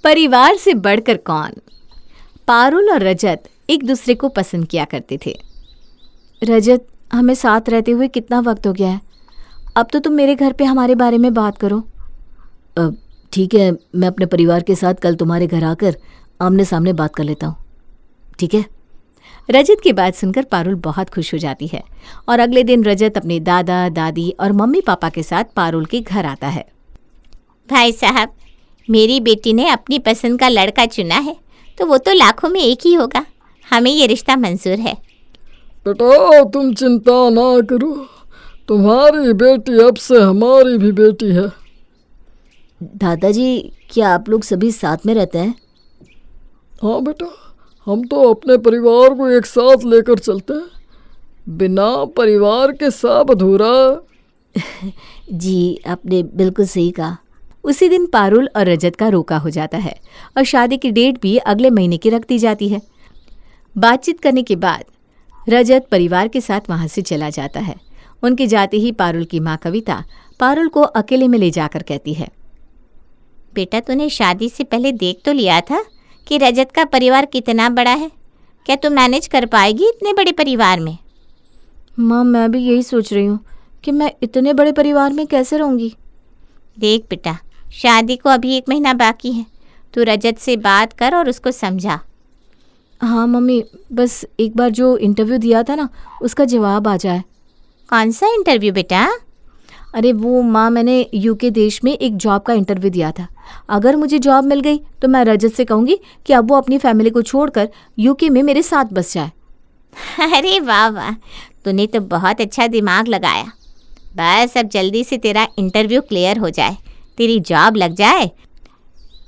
परिवार से बढ़कर कौन? पारुल और रजत एक दूसरे को पसंद किया करते थे। रजत, हमें साथ रहते हुए कितना वक्त हो गया है, अब तो तुम मेरे घर पे हमारे बारे में बात करो। ठीक है, मैं अपने परिवार के साथ कल तुम्हारे घर आकर आमने सामने बात कर लेता हूँ, ठीक है? रजत की बात सुनकर पारुल बहुत खुश हो जाती है और अगले दिन रजत अपने दादा दादी और मम्मी पापा के साथ पारुल के घर आता है। भाई साहब, मेरी बेटी ने अपनी पसंद का लड़का चुना है, तो वो तो लाखों में एक ही होगा। हमें ये रिश्ता मंजूर है। बेटा, तुम चिंता ना करो, तुम्हारी बेटी अब से हमारी भी बेटी है। दादाजी, क्या आप लोग सभी साथ में रहते हैं? हाँ बेटा, हम तो अपने परिवार को एक साथ लेकर चलते हैं। बिना परिवार के सब अधूरा। जी, आपने बिल्कुल सही कहा। उसी दिन पारुल और रजत का रोका हो जाता है और शादी की डेट भी अगले महीने की रख दी जाती है। बातचीत करने के बाद रजत परिवार के साथ वहां से चला जाता है। उनके जाते ही पारुल की माँ कविता पारुल को अकेले में ले जाकर कहती है, बेटा, तूने शादी से पहले देख तो लिया था कि रजत का परिवार कितना बड़ा है। क्या तू मैनेज कर पाएगी इतने बड़े परिवार में? माँ, मैं भी यही सोच रही हूँ कि मैं इतने बड़े परिवार में कैसे रहूँगी। देख बेटा, शादी को अभी 1 महीना बाकी है। तू रजत से बात कर और उसको समझा। हाँ मम्मी, बस एक बार जो इंटरव्यू दिया था ना, उसका जवाब आ जाए। कौन सा इंटरव्यू बेटा? अरे वो माँ, मैंने यूके देश में एक जॉब का इंटरव्यू दिया था। अगर मुझे जॉब मिल गई तो मैं रजत से कहूँगी कि अब वो अपनी फैमिली को छोड़कर यूके में मेरे साथ बस जाए। अरे वाह वाह, तूने तो बहुत अच्छा दिमाग लगाया। बस अब जल्दी से तेरा इंटरव्यू क्लियर हो जाए, तेरी जॉब लग जाए,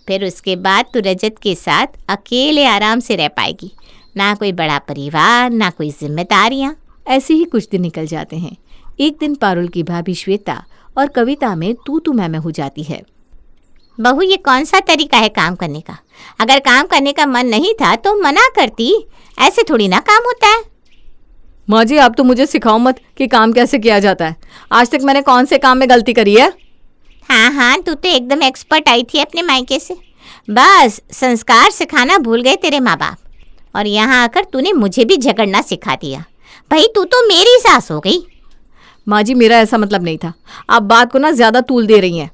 फिर उसके बाद तू रजत के साथ अकेले आराम से रह पाएगी। ना कोई बड़ा परिवार, ना कोई जिम्मेदारियाँ। ऐसे ही कुछ दिन निकल जाते हैं। एक दिन पारुल की भाभी श्वेता और कविता में तू मैं हो जाती है। बहू, ये कौन सा तरीका है काम करने का? अगर काम करने का मन नहीं था तो मना करती। ऐसे थोड़ी ना काम होता है। माँ जी, आप तो मुझे सिखाओ मत कि काम कैसे किया जाता है। आज तक मैंने कौन से काम में गलती करी है? हाँ, तू तो एकदम एक्सपर्ट आई थी अपने मायके से। बस संस्कार सिखाना भूल गए तेरे माँ बाप, और यहाँ आकर तूने मुझे भी झगड़ना सिखा दिया। भाई, तू तो मेरी सास हो गई। माँ जी, मेरा ऐसा मतलब नहीं था। आप बात को ना ज़्यादा तूल दे रही हैं।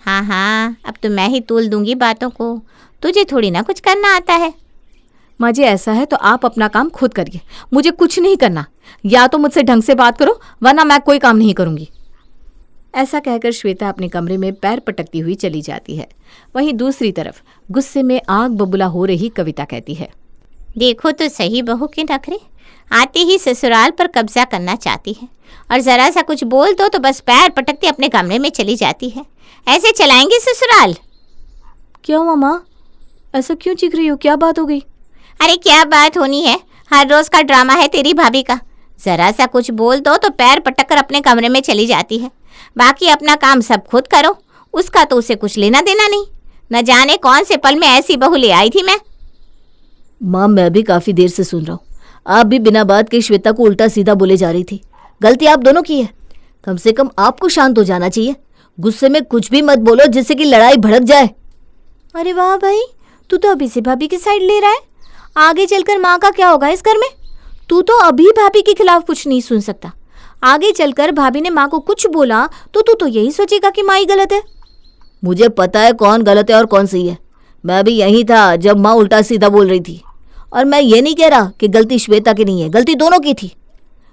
हाँ, अब तो मैं ही तूल दूंगी बातों को। तुझे थोड़ी ना कुछ करना आता है। माँ जी, ऐसा है तो आप अपना काम खुद करिए, मुझे कुछ नहीं करना। या तो मुझसे ढंग से बात करो, वरना मैं कोई काम नहीं करूँगी। ऐसा कहकर श्वेता अपने कमरे में पैर पटकती हुई चली जाती है। वहीं दूसरी तरफ गुस्से में आग बबूला हो रही कविता कहती है, देखो तो सही बहू के नखरे। आते ही ससुराल पर कब्जा करना चाहती है, और ज़रा सा कुछ बोल दो तो बस पैर पटकती अपने कमरे में चली जाती है। ऐसे चलाएंगे ससुराल? क्या हुआ माँ, ऐसा क्यों चीख रही हो? क्या बात हो गई? अरे क्या बात होनी है, हर रोज़ का ड्रामा है तेरी भाभी का। ज़रा सा कुछ बोल दो तो पैर पटक कर अपने कमरे में चली जाती है। बाकी अपना काम सब खुद करो, उसका तो उसे कुछ लेना देना नहीं। न जाने कौन से पल में ऐसी बहू ले आई थी मैं। माँ, मैं भी काफ़ी देर से सुन रहा हूँ। आप भी बिना बात के श्वेता को उल्टा सीधा बोले जा रही थी। गलती आप दोनों की है। कम से कम आपको शांत हो जाना चाहिए। गुस्से में कुछ भी मत बोलो जिससे कि लड़ाई भड़क जाए। अरे वाह भाई, तू तो अभी से भाभी की साइड ले रहा है। आगे चलकर माँ का क्या होगा इस घर में? तू तो अभी भाभी के खिलाफ कुछ नहीं सुन सकता। आगे चलकर भाभी ने माँ को कुछ बोला तो तू तो यही सोचेगा कि माँ ही गलत है। मुझे पता है कौन गलत है और कौन सही है। मैं भी यही था जब माँ उल्टा सीधा बोल रही थी। और मैं ये नहीं कह रहा कि गलती श्वेता की नहीं है, गलती दोनों की थी।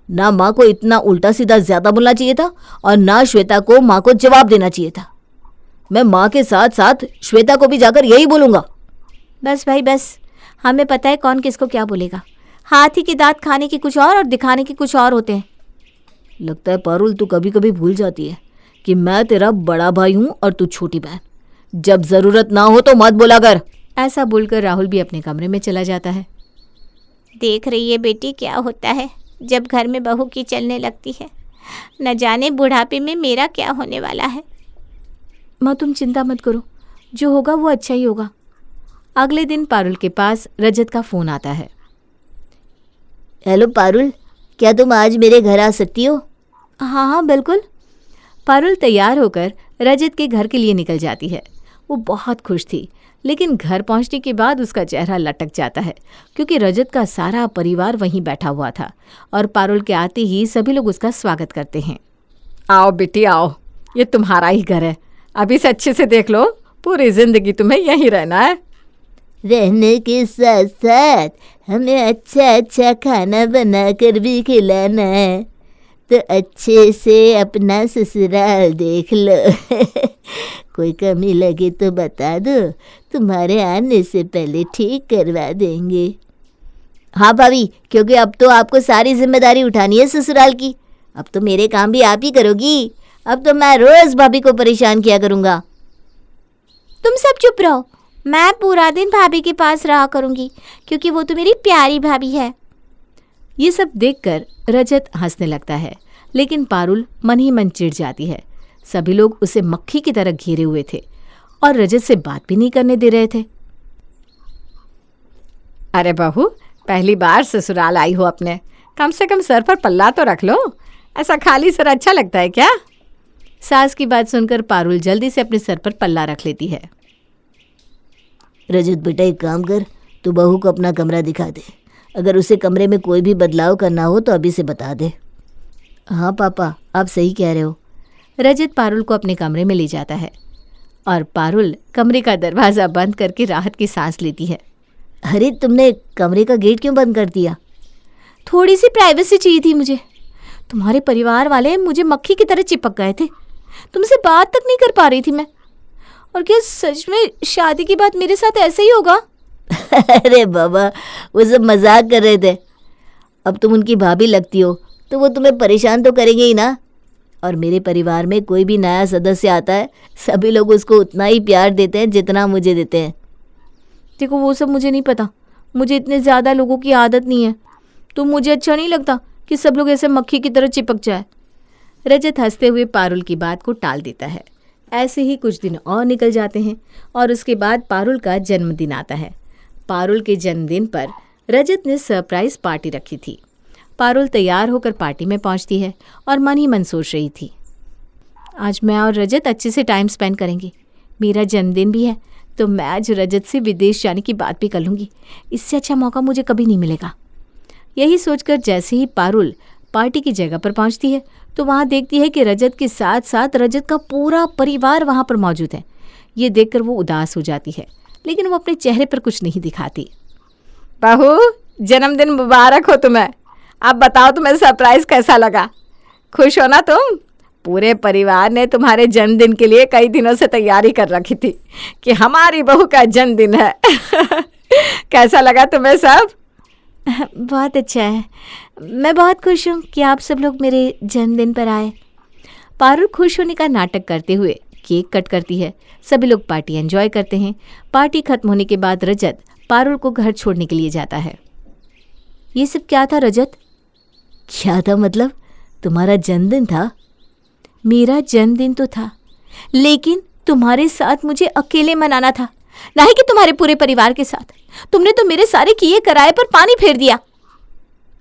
ना माँ को इतना उल्टा सीधा ज्यादा बोलना चाहिए था, और ना श्वेता को माँ को जवाब देना चाहिए था। मैं माँ के साथ साथ श्वेता को भी जाकर यही बोलूँगा। बस भाई बस, हमें पता है कौन किसको क्या बोलेगा। हाथी के दांत खाने की कुछ और दिखाने की कुछ और होते हैं। लगता है पारुल, तू कभी कभी भूल जाती है कि मैं तेरा बड़ा भाई हूँ और तू छोटी बहन। जब जरूरत ना हो तो मत बोला कर। ऐसा बोलकर राहुल भी अपने कमरे में चला जाता है। देख रही है बेटी क्या होता है जब घर में बहू की चलने लगती है। न जाने बुढ़ापे में मेरा क्या होने वाला है। माँ, तुम चिंता मत करो, जो होगा वो अच्छा ही होगा। अगले दिन पारुल के पास रजत का फ़ोन आता है। हेलो पारुल, क्या तुम आज मेरे घर आ सकती हो? हाँ बिल्कुल। पारुल तैयार होकर रजत के घर के लिए निकल जाती है। वो बहुत खुश थी, लेकिन घर पहुंचने के बाद उसका चेहरा लटक जाता है, क्योंकि रजत का सारा परिवार वहीं बैठा हुआ था और पारुल के आते ही सभी लोग उसका स्वागत करते हैं। आओ बेटी आओ, ये तुम्हारा ही घर है, अभी से अच्छे से देख लो, पूरी जिंदगी तुम्हें यहीं रहना है। रहने के साथ साथ हमें अच्छा अच्छा खाना बना कर भी खिलाना है, तो अच्छे से अपना ससुराल देख लो। कोई कमी लगे तो बता दो, तुम्हारे आने से पहले ठीक करवा देंगे। हाँ भाभी, क्योंकि अब तो आपको सारी जिम्मेदारी उठानी है ससुराल की। अब तो मेरे काम भी आप ही करोगी। अब तो मैं रोज भाभी को परेशान किया करूँगा। तुम सब चुप रहो, मैं पूरा दिन भाभी के पास रहा करूँगी, क्योंकि वो तो मेरी प्यारी भाभी है। ये सब देखकर रजत हंसने लगता है, लेकिन पारुल मन ही मन चिढ़ जाती है। सभी लोग उसे मक्खी की तरह घेरे हुए थे और रजत से बात भी नहीं करने दे रहे थे। अरे बहू, पहली बार ससुराल आई हो अपने, कम से कम सर पर पल्ला तो रख लो, ऐसा खाली सर अच्छा लगता है क्या? सास की बात सुनकर पारुल जल्दी से अपने सर पर पल्ला रख लेती है। रजत बेटा, एक काम कर, तू बहू को अपना कमरा दिखा दे। अगर उसे कमरे में कोई भी बदलाव करना हो तो अभी से बता दे। हाँ पापा, आप सही कह रहे हो। रजत पारुल को अपने कमरे में ले जाता है और पारुल कमरे का दरवाज़ा बंद करके राहत की सांस लेती है। अरे, तुमने कमरे का गेट क्यों बंद कर दिया? थोड़ी सी प्राइवेसी चाहिए थी मुझे। तुम्हारे परिवार वाले मुझे मक्खी की तरह चिपक गए थे, तुमसे बात तक नहीं कर पा रही थी मैं। और क्या सच में शादी के बाद मेरे साथ ऐसे ही होगा? अरे बाबा, वो सब मजाक कर रहे थे। अब तुम उनकी भाभी लगती हो तो वो तुम्हें परेशान तो करेंगे ही ना। और मेरे परिवार में कोई भी नया सदस्य आता है, सभी लोग उसको उतना ही प्यार देते हैं जितना मुझे देते हैं। देखो, वो सब मुझे नहीं पता, मुझे इतने ज़्यादा लोगों की आदत नहीं है, तो मुझे अच्छा नहीं लगता कि सब लोग ऐसे मक्खी की तरह चिपक जाए। रजत हंसते हुए पारुल की बात को टाल देता है। ऐसे ही कुछ दिन और निकल जाते हैं और उसके बाद पारुल का जन्मदिन आता है। पारुल के जन्मदिन पर रजत ने सरप्राइज पार्टी रखी थी। पारुल तैयार होकर पार्टी में पहुंचती है और मन ही मन सोच रही थी, आज मैं और रजत अच्छे से टाइम स्पेंड करेंगे। मेरा जन्मदिन भी है, तो मैं आज रजत से विदेश जाने की बात भी कर लूँगी। इससे अच्छा मौका मुझे कभी नहीं मिलेगा। यही सोचकर जैसे ही पारुल पार्टी की जगह पर पहुंचती है तो वहाँ देखती है कि रजत के साथ साथ रजत का पूरा परिवार वहाँ पर मौजूद है। ये देखकर वो उदास हो जाती है, लेकिन वो अपने चेहरे पर कुछ नहीं दिखाती। बहू, जन्मदिन मुबारक हो तुम्हें। अब बताओ तुम्हें सरप्राइज कैसा लगा? खुश हो ना तुम? पूरे परिवार ने तुम्हारे जन्मदिन के लिए कई दिनों से तैयारी कर रखी थी कि हमारी बहू का जन्मदिन है। कैसा लगा तुम्हें सब? बहुत अच्छा है, मैं बहुत खुश हूँ कि आप सब लोग मेरे जन्मदिन पर आए। पारुल खुश होने का नाटक करते हुए केक कट करती है। सभी लोग पार्टी एंजॉय करते हैं। पार्टी खत्म होने के बाद रजत पारुल को घर छोड़ने के लिए जाता है। ये सब क्या था रजत? क्या था मतलब? तुम्हारा जन्मदिन था? मेरा जन्मदिन तो था, लेकिन तुम्हारे साथ मुझे अकेले मनाना था, ना ही कि तुम्हारे पूरे परिवार के साथ। तुमने तो मेरे सारे किए कराए पर पानी फेर दिया।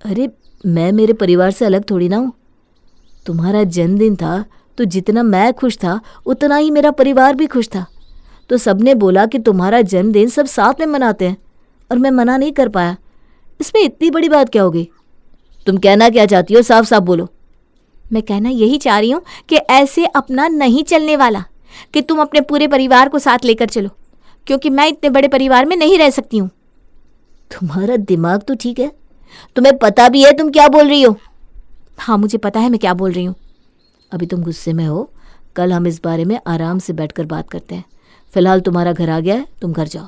अरे, मैं मेरे परिवार से अलग थोड़ी ना हूँ। तुम्हारा जन्मदिन था तो जितना मैं खुश था उतना ही मेरा परिवार भी खुश था। तो सबने बोला कि तुम्हारा जन्मदिन सब साथ में मनाते हैं और मैं मना नहीं कर पाया। इसमें इतनी बड़ी बात क्या हो गई? तुम कहना क्या चाहती हो, साफ साफ बोलो। मैं कहना यही चाह रही हूँ कि ऐसे अपना नहीं चलने वाला, कि तुम अपने पूरे परिवार को साथ लेकर चलो, क्योंकि मैं इतने बड़े परिवार में नहीं रह सकती हूँ। तुम्हारा दिमाग तो ठीक है, तुम्हें पता भी है तुम क्या बोल रही हो? हाँ, मुझे पता है मैं क्या बोल रही हूँ। अभी तुम गुस्से में हो, कल हम इस बारे में आराम से बैठकर बात करते हैं। फिलहाल तुम्हारा घर आ गया है, तुम घर जाओ।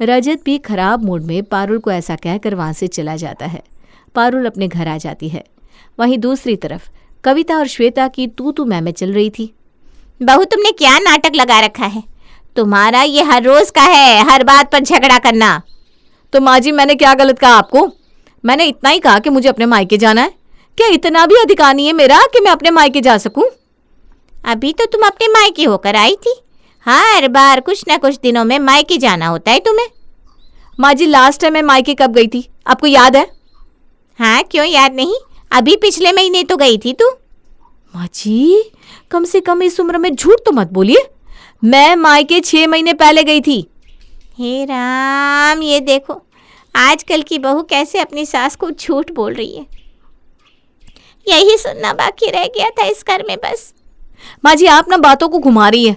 रजत भी खराब मूड में पारुल को ऐसा कहकर वहाँ से चला जाता है। पारुल अपने घर आ जाती है। वहीं दूसरी तरफ कविता और श्वेता की तू मैं चल रही थी। बहू, तुमने क्या नाटक लगा रखा है? तुम्हारा ये हर रोज का है, हर बात पर झगड़ा करना। तो माँ जी, मैंने क्या गलत कहा आपको? मैंने इतना ही कहा कि मुझे अपने मायके जाना है। क्या इतना भी अधिकार नहीं है मेरा कि मैं अपने मायके जा सकूं? अभी तो तुम अपने मायके होकर आई थी। हर बार कुछ न कुछ दिनों में मायके जाना होता है तुम्हें। माँ जी, लास्ट टाइम मैं मायके कब गई थी, आपको याद है? हाँ, क्यों याद नहीं? अभी पिछले महीने तो गई थी तू। माँ जी, कम से कम इस उम्र में झूठ तो मत बोलिए। मैं मायके 6 महीने पहले गई थी। हे राम, ये देखो आजकल की बहू कैसे अपनी सास को झूठ बोल रही है। यही सुनना बाकी रह गया था इस घर में बस। माँ जी, आप ना बातों को घुमा रही है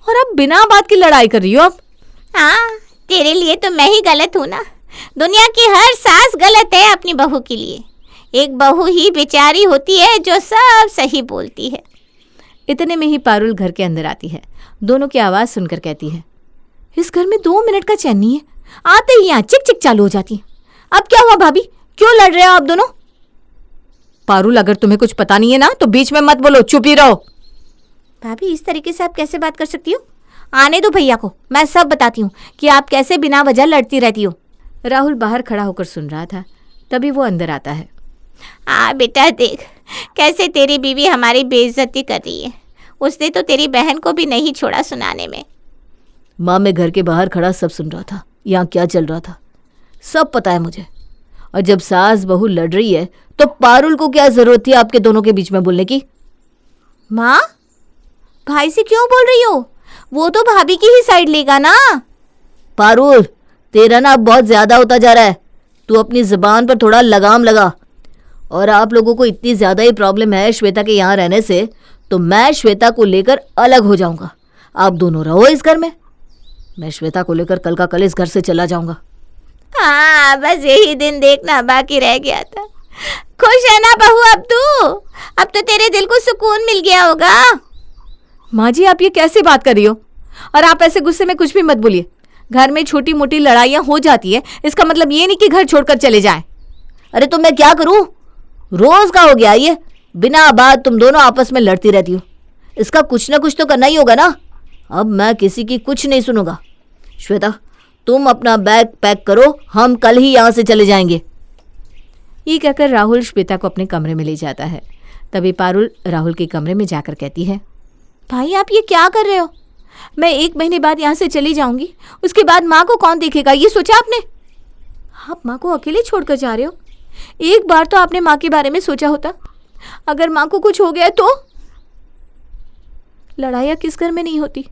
और अब बिना बात की लड़ाई कर रही हो आप। हाँ, तेरे लिए तो मैं ही गलत हूँ ना। दुनिया की हर सास गलत है अपनी बहू के लिए। एक बहू ही बेचारी होती है जो सब सही बोलती है। इतने में ही पारुल घर के अंदर आती है। दोनों की आवाज़ सुनकर कहती है, इस घर में 2 मिनट का चैन नहीं है, आते ही यहाँ चिक चिक चालू हो जाती है। अब क्या हुआ भाभी, क्यों लड़ रहे हो आप दोनों? पारुल, अगर तुम्हें कुछ पता नहीं है ना तो बीच में मत बोलो, चुप ही रहो। भाभी, इस तरीके से आप कैसे बात कर सकती हो? आने दो भैया को, मैं सब बताती हूँ कि आप कैसे बिना वजह लड़ती रहती हो। राहुल बाहर खड़ा होकर सुन रहा था, तभी वो अंदर आता है। बेटा देख, कैसे तेरी बीवी हमारी बेइज्जती कर रही है। उसने तो तेरी बहन को भी नहीं छोड़ा सुनाने में। माँ, मैं घर के बाहर खड़ा सब सुन रहा था, यहाँ क्या चल रहा था सब पता है मुझे। और जब सास बहू लड़ रही है तो पारुल को क्या जरूरत थी आपके दोनों के बीच में बोलने की? माँ, भाई से क्यों बोल रही हो? वो तो भाभी की ही साइड लेगा ना। पारुल, तेरा ना अब बहुत ज्यादा होता जा रहा है। तू अपनी जुबान पर थोड़ा लगाम लगा। और आप लोगों को इतनी ज्यादा ही प्रॉब्लम है श्वेता के यहाँ रहने से, तो मैं श्वेता को लेकर अलग हो जाऊंगा। आप दोनों रहो इस घर में। मैं श्वेता को लेकर कल का कल इस घर से चला जाऊंगा। हाँ, बस यही दिन देखना बाकी रह गया था। खुश है ना बहू अब तू? अब तो तेरे दिल को सुकून मिल गया होगा। माँ जी, आप ये कैसे बात कर रही हो? और आप ऐसे गुस्से में कुछ भी मत बोलिए। घर में छोटी मोटी लड़ाइयाँ हो जाती है, इसका मतलब ये नहीं कि घर छोड़कर चले जाएं। अरे तो मैं क्या करूं? रोज का हो गया ये, बिना बात तुम दोनों आपस में लड़ती रहती हो। इसका कुछ ना कुछ तो करना ही होगा ना। अब मैं किसी की कुछ नहीं सुनूंगा। श्वेता, तुम अपना बैग पैक करो, हम कल ही यहाँ से चले जाएंगे। ये कहकर राहुल श्वेता को अपने कमरे में ले जाता है। तभी पारुल राहुल के कमरे में जाकर कहती है, भाई आप ये क्या कर रहे हो? मैं 1 महीने बाद यहाँ से चली जाऊंगी, उसके बाद माँ को कौन देखेगा, ये सोचा आपने? आप माँ को अकेले छोड़कर जा रहे हो। एक बार तो आपने माँ के बारे में सोचा होता। अगर माँ को कुछ हो गया तो? लड़ाइयाँ किस घर में नहीं होती,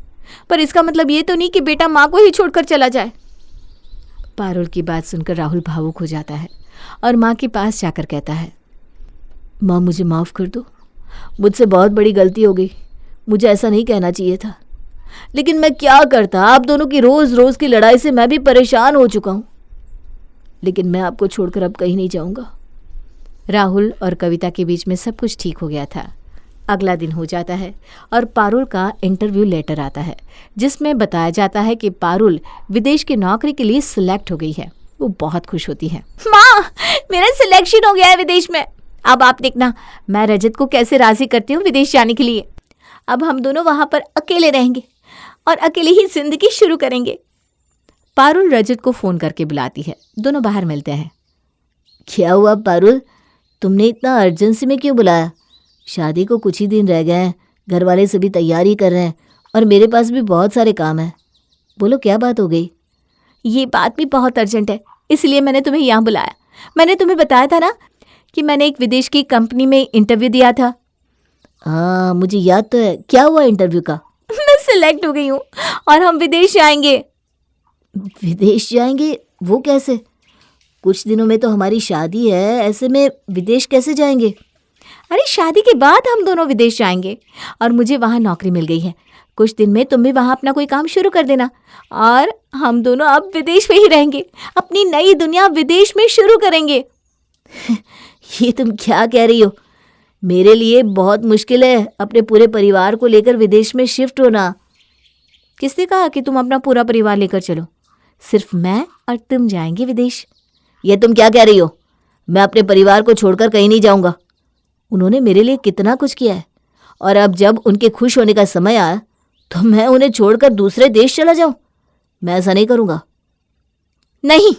पर इसका मतलब ये तो नहीं कि बेटा माँ को ही छोड़कर चला जाए। पारुल की बात सुनकर राहुल भावुक हो जाता है और माँ के पास जाकर कहता है, माँ, मुझे माफ़ कर दो। मुझसे बहुत बड़ी गलती हो गई। मुझे ऐसा नहीं कहना चाहिए था, लेकिन मैं क्या करता। आप दोनों की रोज़ रोज़ की लड़ाई से मैं भी परेशान हो चुका हूँ। लेकिन मैं आपको छोड़कर अब कहीं नहीं जाऊँगा। राहुल और कविता के बीच में सब कुछ ठीक हो गया था। अगला दिन हो जाता है और पारुल का इंटरव्यू लेटर आता है, जिसमें बताया जाता है कि पारुल विदेश की नौकरी के लिए सिलेक्ट हो गई है। वो बहुत खुश होती है। माँ, मेरा सिलेक्शन हो गया है विदेश में। अब आप देखना मैं रजत को कैसे राजी करती हूँ विदेश जाने के लिए। अब हम दोनों वहाँ पर अकेले रहेंगे और अकेले ही जिंदगी शुरू करेंगे। पारुल रजत को फ़ोन करके बुलाती है। दोनों बाहर मिलते हैं। क्या हुआ पारुल, तुमने इतना अर्जेंसी में क्यों बुलाया? शादी को कुछ ही दिन रह गए हैं, घर वाले सभी तैयारी कर रहे हैं और मेरे पास भी बहुत सारे काम हैं। बोलो, क्या बात हो गई? ये बात भी बहुत अर्जेंट है, इसलिए मैंने तुम्हें यहाँ बुलाया। मैंने तुम्हें बताया था ना कि मैंने एक विदेश की कंपनी में इंटरव्यू दिया था। हाँ, मुझे याद तो है। क्या हुआ इंटरव्यू का? मैं सिलेक्ट हो गई हूँ और हम विदेश जाएंगे। विदेश जाएंगे? वो कैसे? कुछ दिनों में तो हमारी शादी है, ऐसे में विदेश कैसे जाएंगे? अरे शादी के बाद हम दोनों विदेश जाएंगे और मुझे वहाँ नौकरी मिल गई है। कुछ दिन में तुम भी वहाँ अपना कोई काम शुरू कर देना और हम दोनों अब विदेश में ही रहेंगे। अपनी नई दुनिया विदेश में शुरू करेंगे। ये तुम क्या कह रही हो? मेरे लिए बहुत मुश्किल है अपने पूरे परिवार को लेकर विदेश में शिफ्ट होना। किसने कहा कि तुम अपना पूरा परिवार लेकर चलो? सिर्फ मैं और तुम जाएंगे विदेश। ये तुम क्या कह रही हो? मैं अपने परिवार को छोड़कर कहीं नहीं जाऊंगा। उन्होंने मेरे लिए कितना कुछ किया है और अब जब उनके खुश होने का समय आया तो मैं उन्हें छोड़कर दूसरे देश चला जाऊं? मैं ऐसा नहीं करूंगा। नहीं,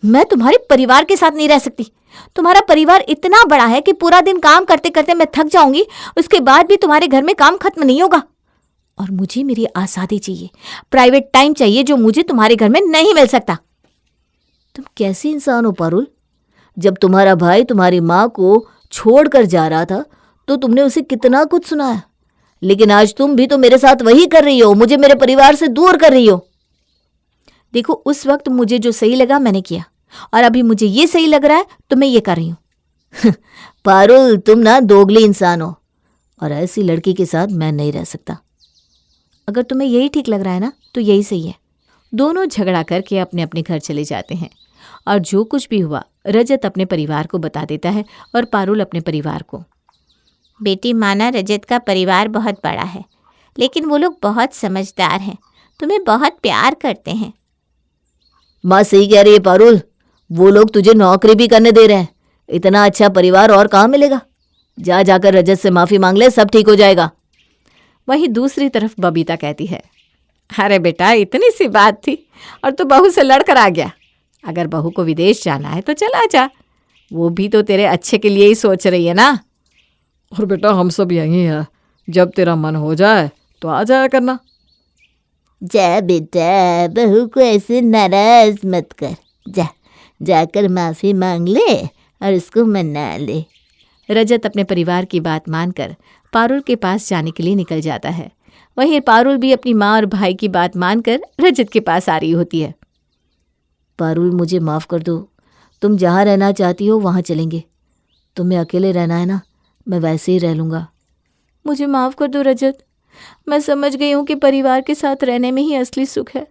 मैं तुम्हारे परिवार के साथ नहीं रह सकती। तुम्हारा परिवार इतना बड़ा है कि पूरा दिन काम करते करते मैं थक जाऊंगी, उसके बाद भी तुम्हारे घर में काम खत्म नहीं होगा। और मुझे मेरी आज़ादी चाहिए, प्राइवेट टाइम चाहिए, जो मुझे तुम्हारे घर में नहीं मिल सकता। तुम कैसी इंसान हो पारुल? जब तुम्हारा भाई तुम्हारी माँ को छोड़कर जा रहा था तो तुमने उसे कितना कुछ सुनाया, लेकिन आज तुम भी तो मेरे साथ वही कर रही हो, मुझे मेरे परिवार से दूर कर रही हो। देखो, उस वक्त मुझे जो सही लगा मैंने किया, और अभी मुझे ये सही लग रहा है तो मैं ये कर रही हूँ। पारुल, तुम ना दोगली इंसान हो और ऐसी लड़की के साथ मैं नहीं रह सकता। अगर तुम्हें यही ठीक लग रहा है ना तो यही सही है। दोनों झगड़ा करके अपने अपने घर चले जाते हैं और जो कुछ भी हुआ रजत अपने परिवार को बता देता है और पारुल अपने परिवार को। बेटी, माना रजत का परिवार बहुत बड़ा है, लेकिन वो लोग बहुत समझदार हैं, तुम्हें बहुत प्यार करते हैं। माँ सही कह रही है पारुल, वो लोग तुझे नौकरी भी करने दे रहे हैं। इतना अच्छा परिवार और कहाँ मिलेगा। जाकर रजत से माफी मांग ले, सब ठीक हो जाएगा। वहीं दूसरी तरफ बबीता कहती है, अरे बेटा, इतनी सी बात थी और तू बहू से लड़कर आ गया। अगर बहू को विदेश जाना है तो चला जा, वो भी तो तेरे अच्छे के लिए ही सोच रही है ना। और बेटा हम सब यहीं हैं, जब तेरा मन हो जाए तो आ जाया करना। जा बेटा, बहू को ऐसे नाराज मत कर। जाकर माफी मांग ले और उसको मना ले। रजत अपने परिवार की बात मानकर पारुल के पास जाने के लिए निकल जाता है। वहीं पारुल भी अपनी माँ और भाई की बात मानकर रजत के पास आ रही होती है। पारुल, मुझे माफ़ कर दो। तुम जहाँ रहना चाहती हो वहाँ चलेंगे। तुम्हें अकेले रहना है ना, मैं वैसे ही रह लूँगा। मुझे माफ़ कर दो रजत, मैं समझ गई हूँ कि परिवार के साथ रहने में ही असली सुख है।